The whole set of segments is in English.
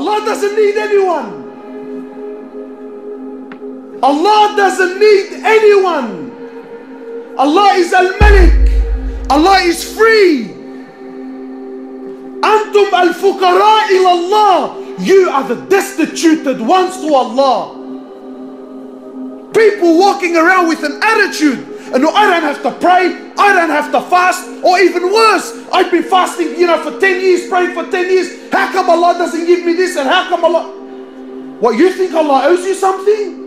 Allah doesn't need anyone. Allah doesn't need anyone. Allah is Al-Malik. Allah is free. Antum al-fuqara ilallah. You are the destituted ones to Allah. People walking around with an attitude, and no, I don't have to pray, I don't have to fast, or even worse, I've been fasting, for 10 years, praying for 10 years. How come Allah doesn't give me this? And how come Allah... What, you think Allah owes you something?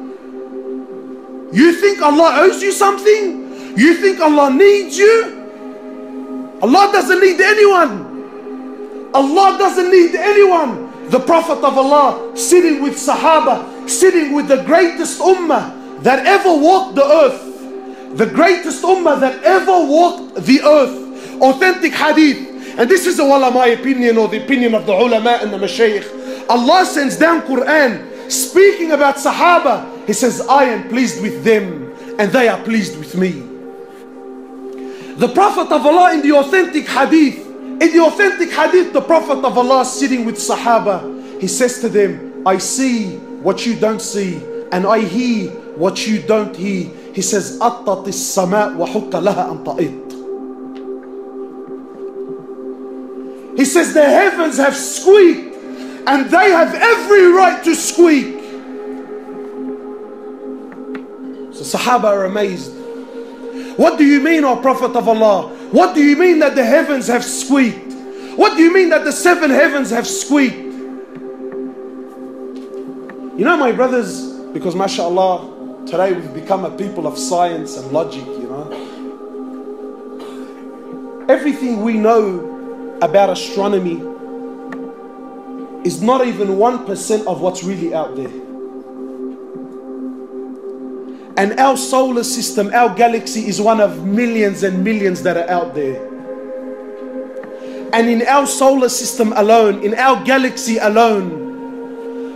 You think Allah owes you something? You think Allah needs you? Allah doesn't need anyone. Allah doesn't need anyone. The Prophet of Allah sitting with Sahaba, sitting with the greatest ummah that ever walked the earth. The greatest ummah that ever walked the earth. Authentic hadith. And this is my opinion, or the opinion of the ulama and the mashayikh. Allah sends down Quran speaking about Sahaba. He says, I am pleased with them and they are pleased with me. The Prophet of Allah in the authentic hadith, the Prophet of Allah sitting with Sahaba, he says to them, I see what you don't see, and I hear what you don't hear. He says, أَطَّتِ السَّمَاء وَحُكَّ لَهَا أَن تَئِطْ. He says, the heavens have squeaked, and they have every right to squeak. So Sahaba are amazed. What do you mean, O Prophet of Allah? What do you mean that the heavens have squeaked? What do you mean that the 7 heavens have squeaked? My brothers, because mashallah, today we've become a people of science and logic, Everything we know about astronomy is not even 1% of what's really out there. And our solar system, our galaxy, is one of millions and millions that are out there. And in our solar system alone, in our galaxy alone,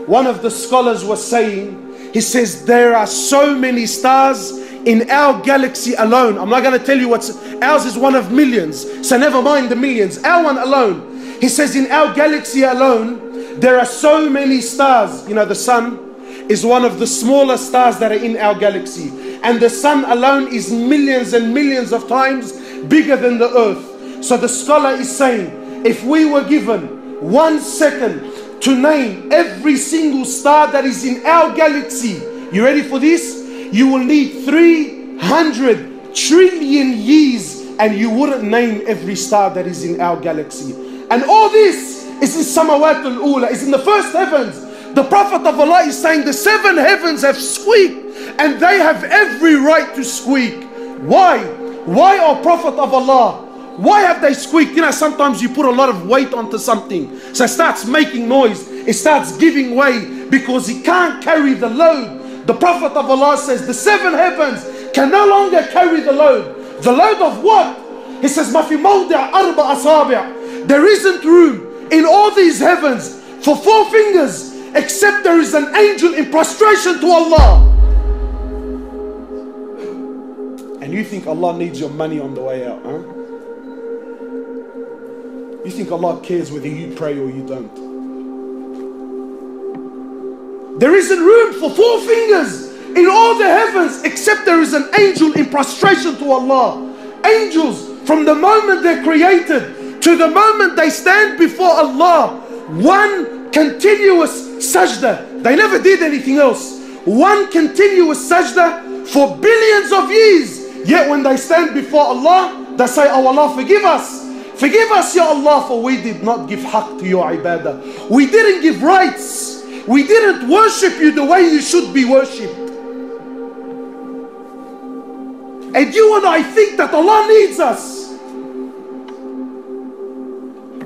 one of the scholars was saying, he says, there are so many stars in our galaxy alone. I'm not going to tell you what's... Ours is one of millions, so never mind the millions. Our one alone. He says, in our galaxy alone, there are so many stars. The sun is one of the smaller stars that are in our galaxy. And the sun alone is millions and millions of times bigger than the earth. So the scholar is saying, if we were given 1 second to name every single star that is in our galaxy, you ready for this? You will need 300 trillion years and you wouldn't name every star that is in our galaxy. And all this is in Samawat al-Ula, is in the first heavens. The Prophet of Allah is saying the 7 heavens have squeaked and they have every right to squeak. Why? Why, O Prophet of Allah? Why have they squeaked? Sometimes you put a lot of weight onto something, so it starts making noise, it starts giving way because it can't carry the load. The Prophet of Allah says the 7 heavens can no longer carry the load. The load of what? He says, مَا فِي مَوْضِعَ أَرْبَعَ أَصَابِعَ. There isn't room in all these heavens for 4 fingers, except there is an angel in prostration to Allah. And you think Allah needs your money on the way out, huh? You think Allah cares whether you pray or you don't? There isn't room for 4 fingers in all the heavens except there is an angel in prostration to Allah. Angels, from the moment they're created to the moment they stand before Allah, one continuous sajda. They never did anything else. One continuous sajda for billions of years. Yet when they stand before Allah, they say, oh Allah, forgive us. Forgive us, Ya Allah, for we did not give haqq to your ibadah. We didn't give rights. We didn't worship you the way you should be worshipped. And you and I think that Allah needs us.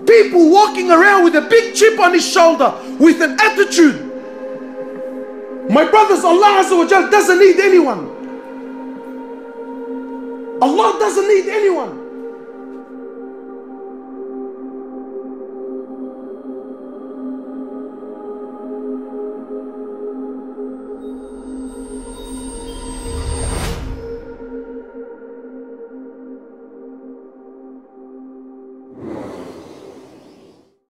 People walking around with a big chip on his shoulder with an attitude. My brothers, Allah Azza wa Jal doesn't need anyone. Allah doesn't need anyone.